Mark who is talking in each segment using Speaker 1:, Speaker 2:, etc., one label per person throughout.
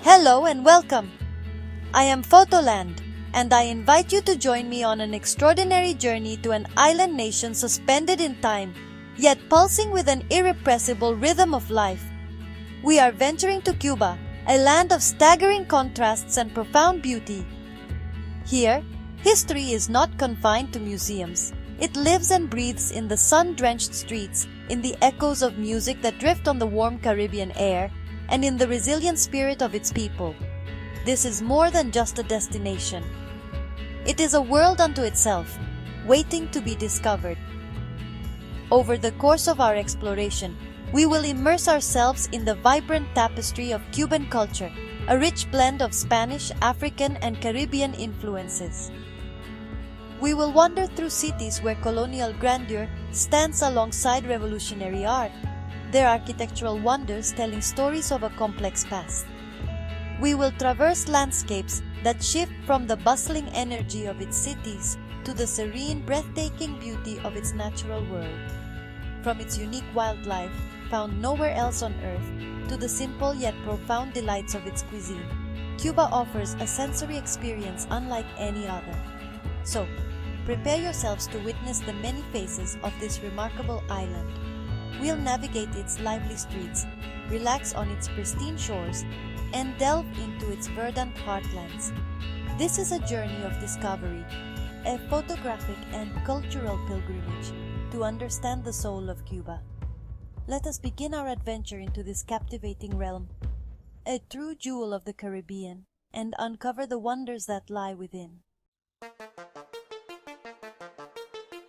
Speaker 1: Hello and welcome. I am Photoland, and I invite you to join me on an extraordinary journey to an island nation suspended in time, yet pulsing with an irrepressible rhythm of life. We are venturing to Cuba, a land of staggering contrasts and profound beauty. Here, history is not confined to museums. It lives and breathes in the sun-drenched streets, in the echoes of music that drift on the warm Caribbean air, and in the resilient spirit of its people. This is more than just a destination. It is a world unto itself, waiting to be discovered. Over the course of our exploration, we will immerse ourselves in the vibrant tapestry of Cuban culture, a rich blend of Spanish, African, and Caribbean influences. We will wander through cities where colonial grandeur stands alongside revolutionary art, their architectural wonders telling stories of a complex past. We will traverse landscapes that shift from the bustling energy of its cities to the serene, breathtaking beauty of its natural world. From its unique wildlife, found nowhere else on Earth, to the simple yet profound delights of its cuisine, Cuba offers a sensory experience unlike any other. So, prepare yourselves to witness the many faces of this remarkable island. We'll navigate its lively streets, relax on its pristine shores, and delve into its verdant heartlands. This is a journey of discovery, a photographic and cultural pilgrimage to understand the soul of Cuba. Let us begin our adventure into this captivating realm, a true jewel of the Caribbean, and uncover the wonders that lie within.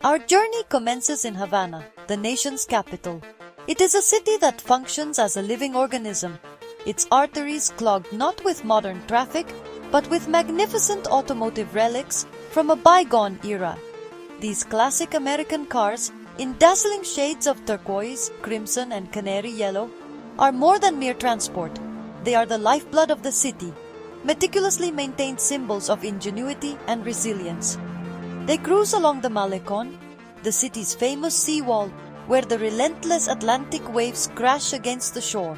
Speaker 1: Our journey commences in Havana, the nation's capital. It is a city that functions as a living organism, its arteries clogged not with modern traffic, but with magnificent automotive relics from a bygone era. These classic American cars, in dazzling shades of turquoise, crimson, and canary yellow, are more than mere transport. They are the lifeblood of the city, meticulously maintained symbols of ingenuity and resilience. They cruise along the Malecon, the city's famous seawall, where the relentless Atlantic waves crash against the shore,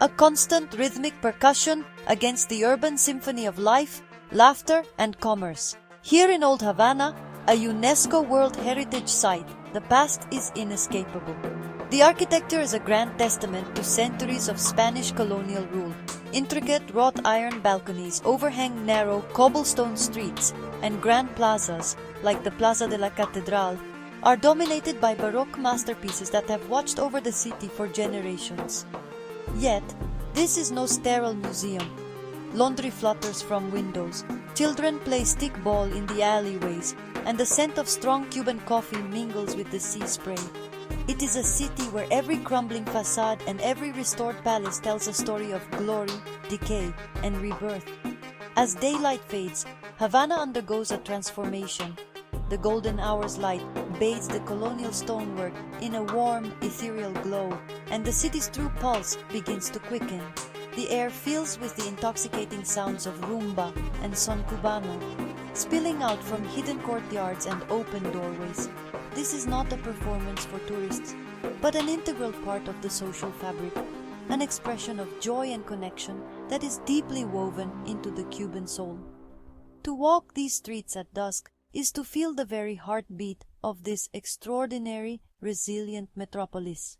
Speaker 1: a constant rhythmic percussion against the urban symphony of life, laughter, and commerce. Here in Old Havana, a UNESCO World Heritage Site, the past is inescapable. The architecture is a grand testament to centuries of Spanish colonial rule. Intricate wrought iron balconies overhang narrow cobblestone streets, and grand plazas, like the Plaza de la Catedral, are dominated by Baroque masterpieces that have watched over the city for generations. Yet, this is no sterile museum. Laundry flutters from windows, children play stickball in the alleyways, and the scent of strong Cuban coffee mingles with the sea spray. It is a city where every crumbling facade and every restored palace tells a story of glory, decay, and rebirth. As daylight fades, Havana undergoes a transformation. The golden hour's light bathes the colonial stonework in a warm, ethereal glow, and the city's true pulse begins to quicken. The air fills with the intoxicating sounds of rumba and son cubano, spilling out from hidden courtyards and open doorways. This is not a performance for tourists, but an integral part of the social fabric, an expression of joy and connection that is deeply woven into the Cuban soul. To walk these streets at dusk is to feel the very heartbeat of this extraordinary, resilient metropolis.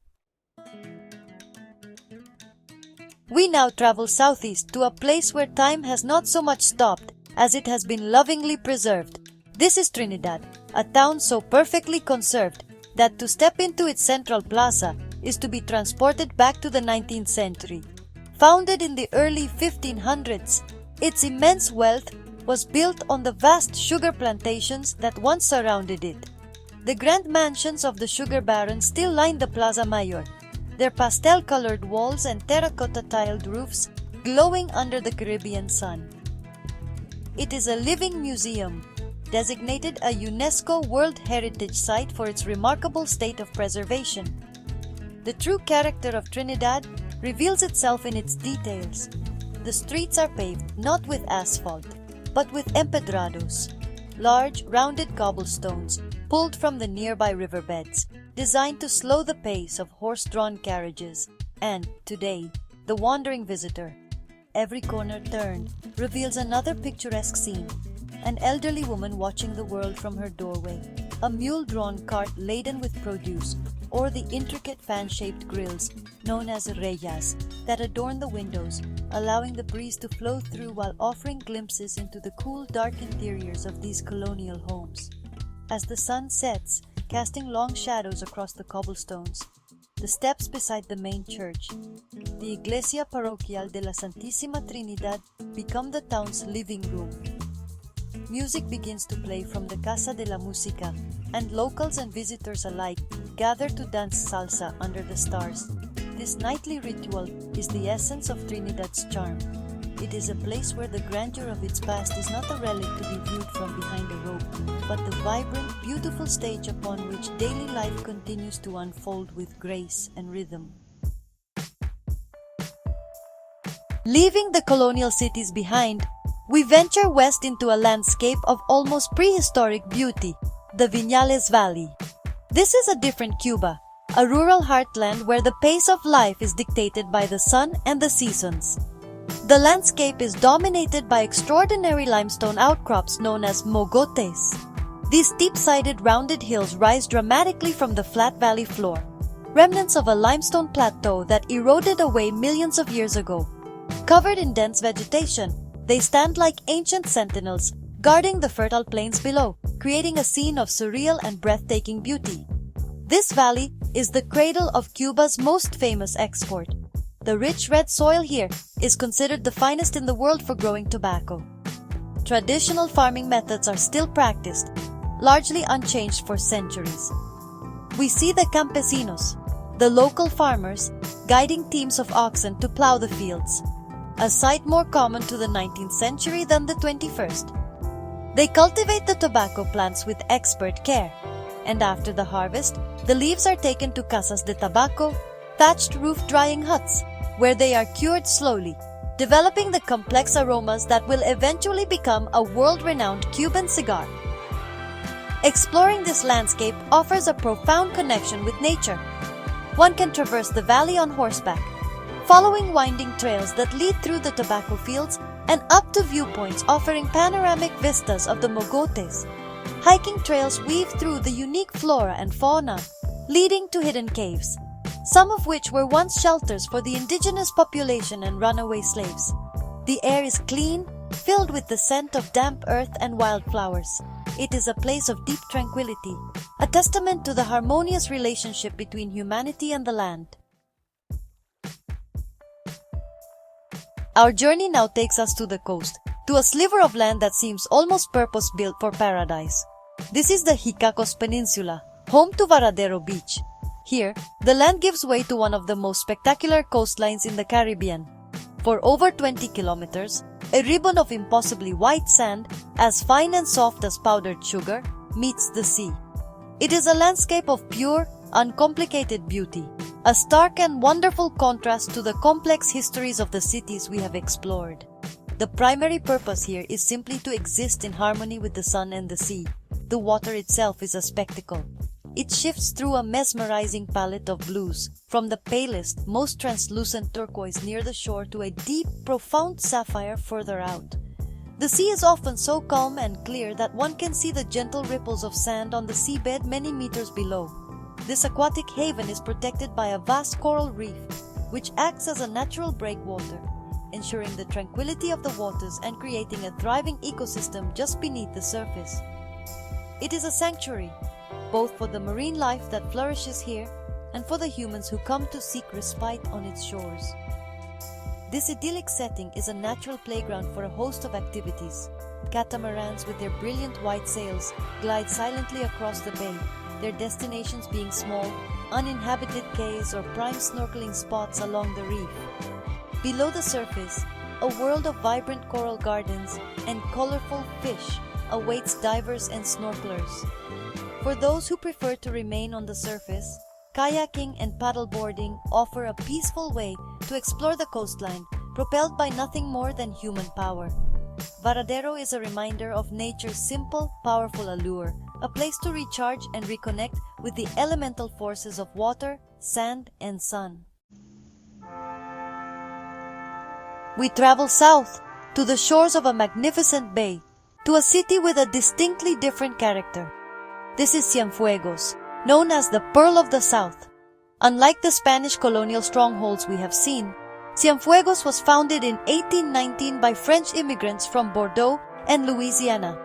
Speaker 1: We now travel southeast to a place where time has not so much stopped as it has been lovingly preserved. This is Trinidad, a town so perfectly conserved that to step into its central plaza is to be transported back to the 19th century. Founded in the early 1500s, its immense wealth was built on the vast sugar plantations that once surrounded it. The grand mansions of the sugar barons still line the Plaza Mayor, their pastel-colored walls and terracotta-tiled roofs glowing under the Caribbean sun. It is a living museum, designated a UNESCO World Heritage Site for its remarkable state of preservation. The true character of Trinidad reveals itself in its details. The streets are paved not with asphalt, but with empedrados, large, rounded cobblestones pulled from the nearby riverbeds, designed to slow the pace of horse-drawn carriages and, today, the wandering visitor. every corner turned reveals another picturesque scene. An elderly woman watching the world from her doorway, a mule-drawn cart laden with produce, or the intricate fan-shaped grills, known as reyas, that adorn the windows, allowing the breeze to flow through while offering glimpses into the cool, dark interiors of these colonial homes. As the sun sets, casting long shadows across the cobblestones, the steps beside the main church, the Iglesia Parroquial de la Santísima Trinidad, become the town's living room. Music begins to play from the Casa de la Música, and locals and visitors alike gather to dance salsa under the stars. This nightly ritual is the essence of Trinidad's charm. It is a place where the grandeur of its past is not a relic to be viewed from behind a rope, but the vibrant, beautiful stage upon which daily life continues to unfold with grace and rhythm. Leaving the colonial cities behind, we venture west into a landscape of almost prehistoric beauty, the Viñales Valley. This is a different Cuba, a rural heartland where the pace of life is dictated by the sun and the seasons. The landscape is dominated by extraordinary limestone outcrops known as mogotes. These steep-sided rounded hills rise dramatically from the flat valley floor, remnants of a limestone plateau that eroded away millions of years ago. Covered in dense vegetation, they stand like ancient sentinels, guarding the fertile plains below, creating a scene of surreal and breathtaking beauty. This valley is the cradle of Cuba's most famous export. The rich red soil here is considered the finest in the world for growing tobacco. Traditional farming methods are still practiced, largely unchanged for centuries. We see the campesinos, the local farmers, guiding teams of oxen to plow the fields, a sight more common to the 19th century than the 21st. They cultivate the tobacco plants with expert care, and after the harvest, the leaves are taken to casas de tabaco, thatched roof drying huts, where they are cured slowly, developing the complex aromas that will eventually become a world-renowned Cuban cigar. Exploring this landscape offers a profound connection with nature. One can traverse the valley on horseback, following winding trails that lead through the tobacco fields and up to viewpoints offering panoramic vistas of the mogotes. Hiking trails weave through the unique flora and fauna, leading to hidden caves, some of which were once shelters for the indigenous population and runaway slaves. The air is clean, filled with the scent of damp earth and wildflowers. It is a place of deep tranquility, a testament to the harmonious relationship between humanity and the land. Our journey now takes us to the coast, to a sliver of land that seems almost purpose-built for paradise. This is the Jicacos Peninsula, home to Varadero Beach. Here, the land gives way to one of the most spectacular coastlines in the Caribbean. For over 20 kilometers, a ribbon of impossibly white sand, as fine and soft as powdered sugar, meets the sea. It is a landscape of pure, uncomplicated beauty, a stark and wonderful contrast to the complex histories of the cities we have explored. The primary purpose here is simply to exist in harmony with the sun and the sea. The water itself is a spectacle. It shifts through a mesmerizing palette of blues, from the palest, most translucent turquoise near the shore to a deep, profound sapphire further out. The sea is often so calm and clear that one can see the gentle ripples of sand on the seabed many meters below. This aquatic haven is protected by a vast coral reef, which acts as a natural breakwater, ensuring the tranquility of the waters and creating a thriving ecosystem just beneath the surface. It is a sanctuary, both for the marine life that flourishes here and for the humans who come to seek respite on its shores. This idyllic setting is a natural playground for a host of activities. Catamarans with their brilliant white sails glide silently across the bay, their destinations being small, uninhabited cays or prime snorkeling spots along the reef. Below the surface, a world of vibrant coral gardens and colorful fish awaits divers and snorkelers. For those who prefer to remain on the surface, kayaking and paddleboarding offer a peaceful way to explore the coastline, propelled by nothing more than human power. Varadero is a reminder of nature's simple, powerful allure, a place to recharge and reconnect with the elemental forces of water, sand, and sun. We travel south to the shores of a magnificent bay, to a city with a distinctly different character. This is Cienfuegos, known as the Pearl of the South. Unlike the Spanish colonial strongholds we have seen, Cienfuegos was founded in 1819 by French immigrants from Bordeaux and Louisiana.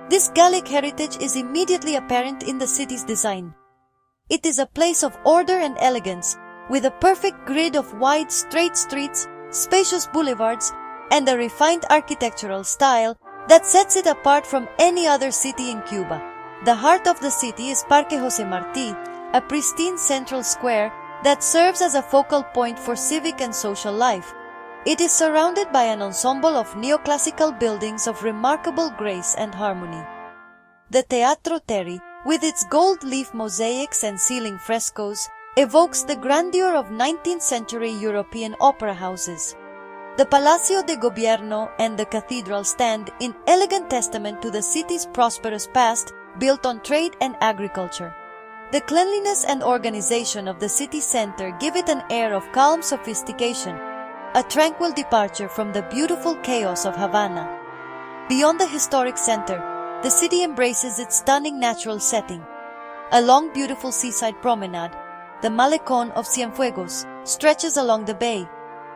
Speaker 1: This Gallic heritage is immediately apparent in the city's design. It is a place of order and elegance, with a perfect grid of wide, straight streets, spacious boulevards, and a refined architectural style that sets it apart from any other city in Cuba. The heart of the city is Parque José Martí, a pristine central square that serves as a focal point for civic and social life. It is surrounded by an ensemble of neoclassical buildings of remarkable grace and harmony. The Teatro Terry, with its gold leaf mosaics and ceiling frescoes, evokes the grandeur of 19th century European opera houses. The Palacio de Gobierno and the cathedral stand in elegant testament to the city's prosperous past, built on trade and agriculture. The cleanliness and organization of the city center give it an air of calm sophistication, a tranquil departure from the beautiful chaos of Havana. Beyond the historic center, the city embraces its stunning natural setting. A long, beautiful seaside promenade, the Malecón of Cienfuegos, stretches along the bay,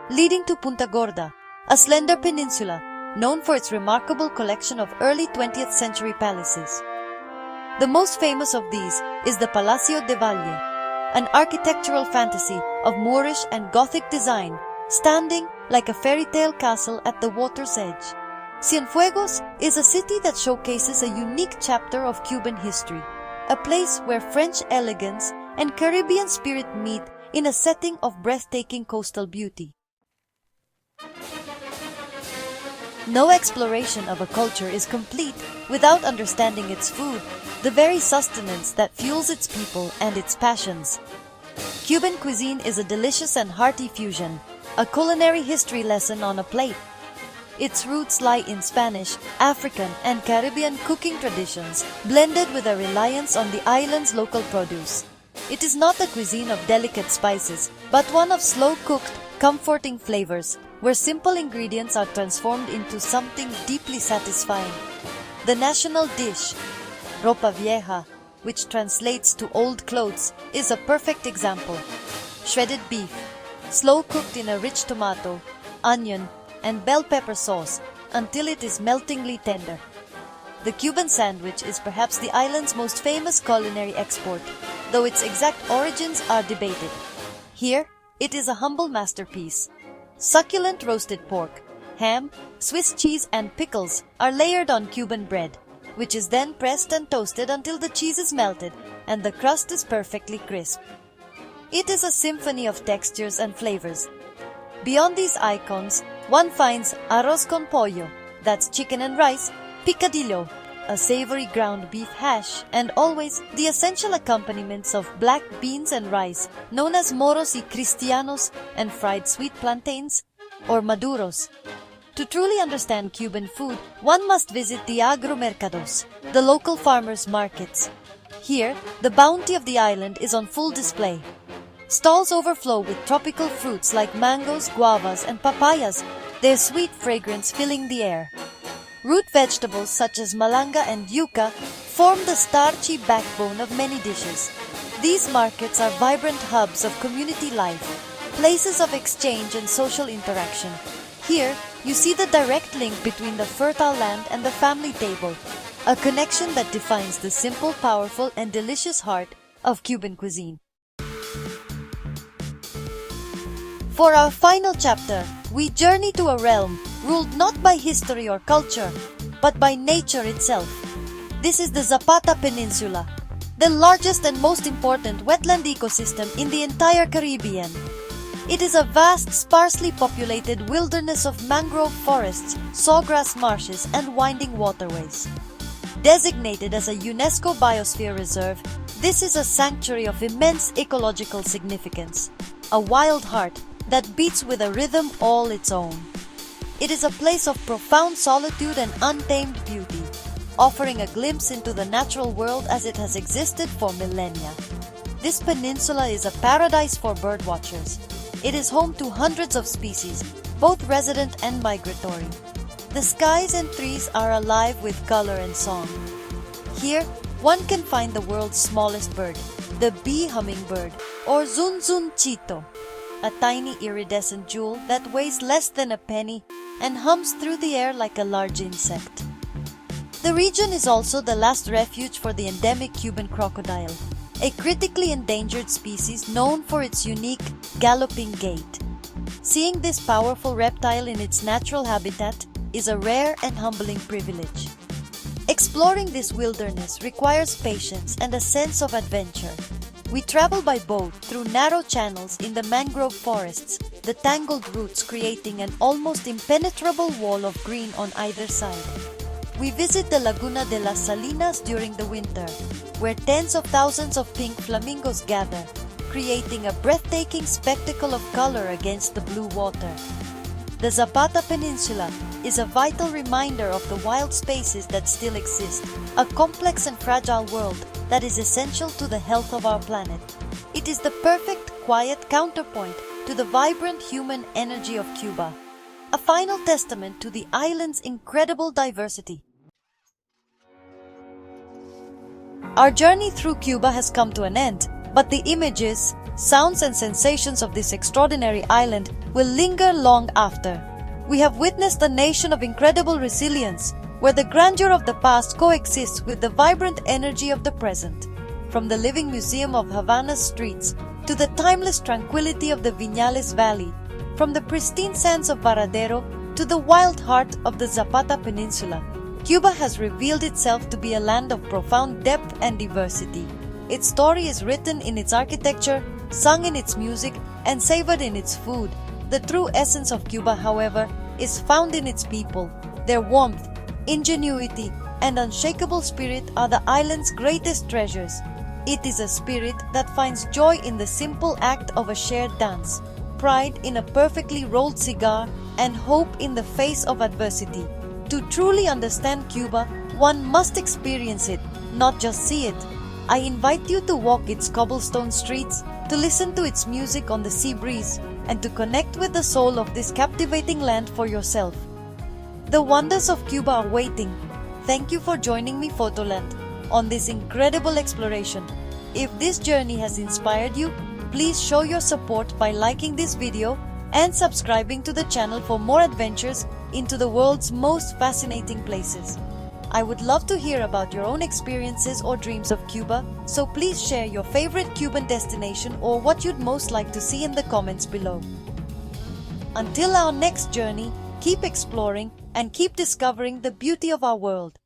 Speaker 1: leading to Punta Gorda, a slender peninsula known for its remarkable collection of early 20th century palaces. The most famous of these is the Palacio de Valle, an architectural fantasy of Moorish and Gothic design, standing like a fairy tale castle at the water's edge. Cienfuegos is a city that showcases a unique chapter of Cuban history, a place where French elegance and Caribbean spirit meet in a setting of breathtaking coastal beauty. No exploration of a culture is complete without understanding its food, the very sustenance that fuels its people and its passions. Cuban cuisine is a delicious and hearty fusion, a culinary history lesson on a plate. Its roots lie in Spanish, African, and Caribbean cooking traditions, blended with a reliance on the island's local produce. It is not a cuisine of delicate spices, but one of slow-cooked, comforting flavors, where simple ingredients are transformed into something deeply satisfying. The national dish, ropa vieja, which translates to old clothes, is a perfect example. Shredded beef, slow-cooked in a rich tomato, onion, and bell pepper sauce until it is meltingly tender. The Cuban sandwich is perhaps the island's most famous culinary export, though its exact origins are debated. Here, it is a humble masterpiece. Succulent roasted pork, ham, Swiss cheese, and pickles are layered on Cuban bread, which is then pressed and toasted until the cheese is melted and the crust is perfectly crisp. It is a symphony of textures and flavors. Beyond these icons, one finds arroz con pollo, that's chicken and rice, picadillo, a savory ground beef hash, and always the essential accompaniments of black beans and rice, known as moros y cristianos, and fried sweet plantains, or maduros. To truly understand Cuban food, one must visit the agromercados, the local farmers' markets. Here, the bounty of the island is on full display. Stalls overflow with tropical fruits like mangoes, guavas, and papayas, their sweet fragrance filling the air. Root vegetables such as malanga and yuca form the starchy backbone of many dishes. These markets are vibrant hubs of community life, places of exchange and social interaction. Here, you see the direct link between the fertile land and the family table, a connection that defines the simple, powerful, and delicious heart of Cuban cuisine. For our final chapter, we journey to a realm ruled not by history or culture, but by nature itself. This is the Zapata Peninsula, the largest and most important wetland ecosystem in the entire Caribbean. It is a vast, sparsely populated wilderness of mangrove forests, sawgrass marshes, and winding waterways. Designated as a UNESCO Biosphere Reserve, this is a sanctuary of immense ecological significance, a wild heart that beats with a rhythm all its own. It is a place of profound solitude and untamed beauty, offering a glimpse into the natural world as it has existed for millennia. This peninsula is a paradise for birdwatchers. It is home to hundreds of species, both resident and migratory. The skies and trees are alive with color and song. Here, one can find the world's smallest bird, the bee hummingbird, or zunzunchito, a tiny iridescent jewel that weighs less than a penny and hums through the air like a large insect. The region is also the last refuge for the endemic Cuban crocodile, a critically endangered species known for its unique galloping gait. Seeing this powerful reptile in its natural habitat is a rare and humbling privilege. Exploring this wilderness requires patience and a sense of adventure. We travel by boat through narrow channels in the mangrove forests, the tangled roots creating an almost impenetrable wall of green on either side. We visit the Laguna de las Salinas during the winter, where tens of thousands of pink flamingos gather, creating a breathtaking spectacle of color against the blue water. The Zapata Peninsula is a vital reminder of the wild spaces that still exist, a complex and fragile world that is essential to the health of our planet. It is the perfect, quiet counterpoint to the vibrant human energy of Cuba, a final testament to the island's incredible diversity. Our journey through Cuba has come to an end, but the images, sounds and sensations of this extraordinary island will linger long after. We have witnessed a nation of incredible resilience, where the grandeur of the past coexists with the vibrant energy of the present. From the living museum of Havana's streets to the timeless tranquility of the Viñales Valley, from the pristine sands of Varadero to the wild heart of the Zapata Peninsula, Cuba has revealed itself to be a land of profound depth and diversity. Its story is written in its architecture, sung in its music, and savored in its food. The true essence of Cuba, however, is found in its people. Their warmth, ingenuity, and unshakable spirit are the island's greatest treasures. It is a spirit that finds joy in the simple act of a shared dance, pride in a perfectly rolled cigar, and hope in the face of adversity. To truly understand Cuba, one must experience it, not just see it. I invite you to walk its cobblestone streets, to listen to its music on the sea breeze, and to connect with the soul of this captivating land for yourself. The wonders of Cuba are waiting. Thank you for joining me, Photoland, on this incredible exploration. If this journey has inspired you, please show your support by liking this video and subscribing to the channel for more adventures into the world's most fascinating places. I would love to hear about your own experiences or dreams of Cuba, so please share your favorite Cuban destination or what you'd most like to see in the comments below. Until our next journey, keep exploring and keep discovering the beauty of our world.